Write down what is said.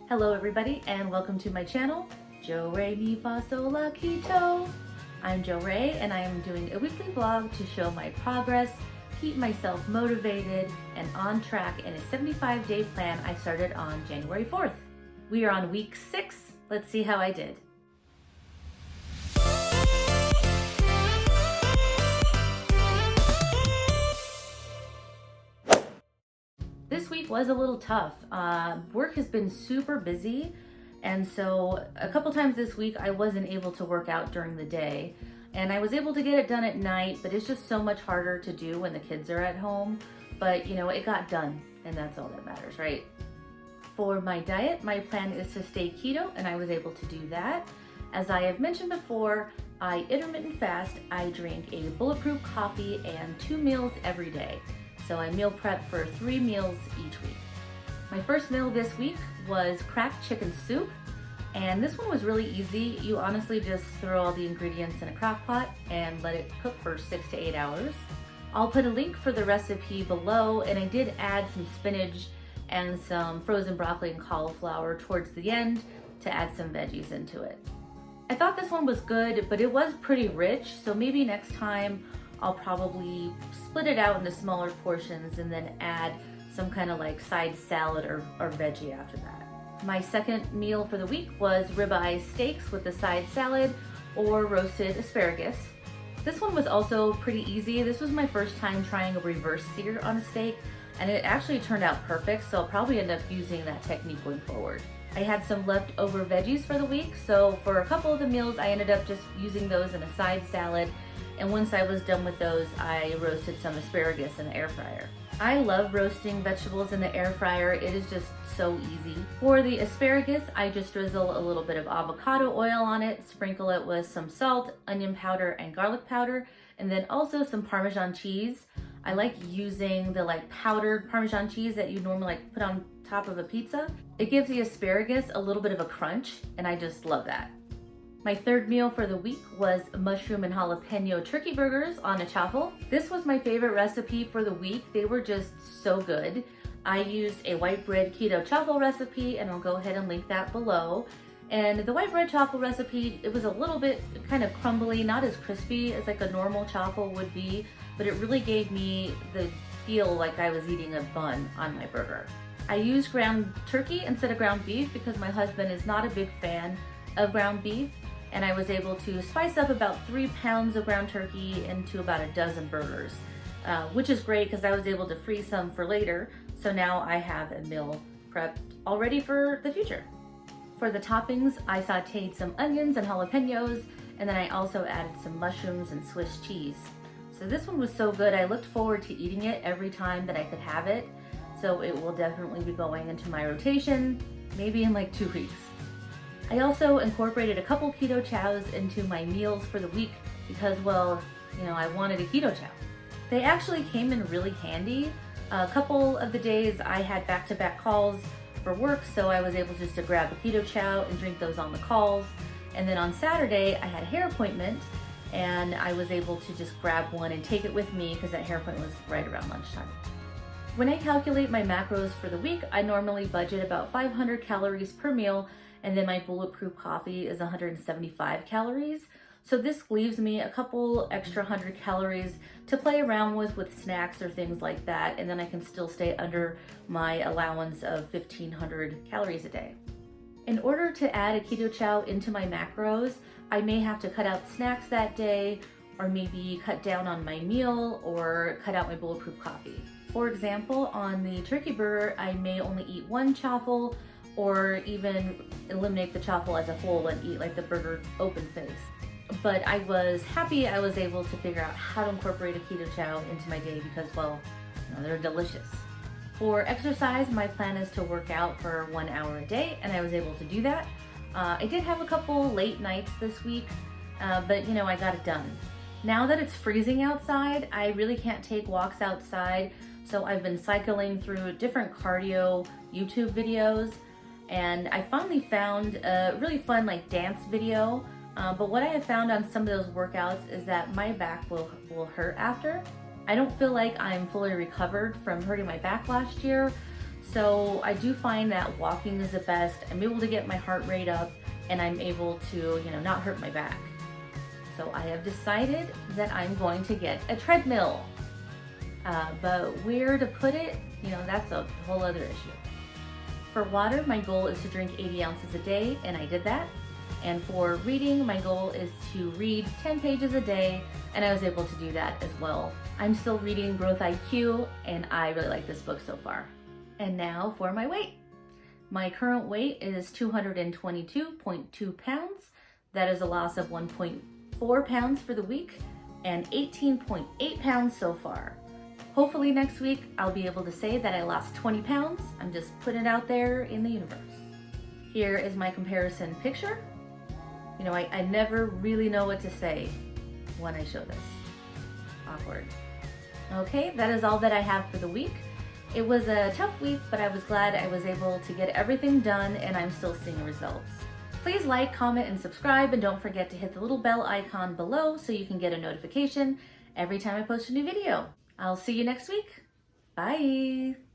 Hello everybody and welcome to my channel, Jo Ray Mi Fa Sol La Keto. I'm Jo Ray and I am doing a weekly vlog to show my progress, keep myself motivated and on track in a 75-day plan I started on January 4th. We are on week 6. Let's see how I did. This week was a little tough. Work has been super busy, and so a couple times this week I wasn't able to work out during the day, and I was able to get it done at night, but it's just so much harder to do when the kids are at home. But you know, it got done, and that's all that matters, right? For my diet, my plan is to stay keto, and I was able to do that. As I have mentioned before, I intermittent fast. I drink a bulletproof coffee and 2 meals every day. So I meal prep for 3 meals each week. My first meal this week was cracked chicken soup, and this one was really easy. You honestly just throw all the ingredients in a crock pot and let it cook for 6 to 8 hours. I'll put a link for the recipe below, and I did add some spinach and some frozen broccoli and cauliflower towards the end to add some veggies into it. I thought this one was good, but it was pretty rich, so maybe next time I'll probably split it out into smaller portions and then add some kind of like side salad or veggie after that. My second meal for the week was ribeye steaks with a side salad or roasted asparagus. This one was also pretty easy. This was my first time trying a reverse sear on a steak, and it actually turned out perfect, so I'll probably end up using that technique going forward. I had some leftover veggies for the week, so for a couple of the meals I ended up just using those in a side salad. And once I was done with those, I roasted some asparagus in the air fryer. I love roasting vegetables in the air fryer. It is just so easy. For the asparagus, I just drizzle a little bit of avocado oil on it, sprinkle it with some salt, onion powder, and garlic powder, and then also some Parmesan cheese. I like using the powdered Parmesan cheese that you normally put on top of a pizza. It gives the asparagus a little bit of a crunch, and I just love that. My third meal for the week was mushroom and jalapeno turkey burgers on a chaffle. This was my favorite recipe for the week. They were just so good. I used a white bread keto chaffle recipe, and I'll go ahead and link that below. And the white bread chaffle recipe, it was a little bit kind of crumbly, not as crispy as like a normal chaffle would be, but it really gave me the feel like I was eating a bun on my burger. I used ground turkey instead of ground beef because my husband is not a big fan of ground beef. And I was able to spice up about 3 pounds of ground turkey into about a dozen burgers, which is great because I was able to freeze some for later. So now I have a meal prepped all ready for the future. For the toppings, I sauteed some onions and jalapenos, and then I also added some mushrooms and Swiss cheese. So this one was so good. I looked forward to eating it every time that I could have it. So it will definitely be going into my rotation, maybe in like 2 weeks. I also incorporated a couple keto chows into my meals for the week because, well, you know, I wanted a keto chow. They actually came in really handy. A couple of the days I had back-to-back calls for work, so I was able just to grab a keto chow and drink those on the calls. And then on Saturday, I had a hair appointment, and I was able to just grab one and take it with me because that hair appointment was right around lunchtime. When I calculate my macros for the week, I normally budget about 500 calories per meal, and then my bulletproof coffee is 175 calories. So this leaves me a couple extra 100 calories to play around with snacks or things like that, and then I can still stay under my allowance of 1,500 calories a day. In order to add a keto chow into my macros, I may have to cut out snacks that day, or maybe cut down on my meal, or cut out my bulletproof coffee. For example, on the turkey burger, I may only eat 1 chaffle, or even eliminate the chaffle as a whole and eat like the burger open face. But I was happy I was able to figure out how to incorporate a keto chow into my day because, well, you know, they're delicious. For exercise, my plan is to work out for 1 hour a day, and I was able to do that. I did have a couple late nights this week, but you know, I got it done. Now that it's freezing outside, I really can't take walks outside, so I've been cycling through different cardio YouTube videos. And I finally found a really fun dance video, but what I have found on some of those workouts is that my back will hurt after. I don't feel like I'm fully recovered from hurting my back last year, So I do find that walking is the best. I'm able to get my heart rate up and I'm able to, not hurt my back. So I have decided that I'm going to get a treadmill. But where to put it, that's a whole other issue. For water, my goal is to drink 80 ounces a day, and I did that. And for reading, my goal is to read 10 pages a day, and I was able to do that as well. I'm still reading Growth IQ, and I really like this book so far. And now for my weight. My current weight is 222.2 pounds. That is a loss of 1.4 pounds for the week, and 18.8 pounds so far. Hopefully next week, I'll be able to say that I lost 20 pounds. I'm just putting it out there in the universe. Here is my comparison picture. I never really know what to say when I show this. Awkward. Okay, that is all that I have for the week. It was a tough week, but I was glad I was able to get everything done and I'm still seeing results. Please like, comment, and subscribe, and don't forget to hit the little bell icon below so you can get a notification every time I post a new video. I'll see you next week. Bye.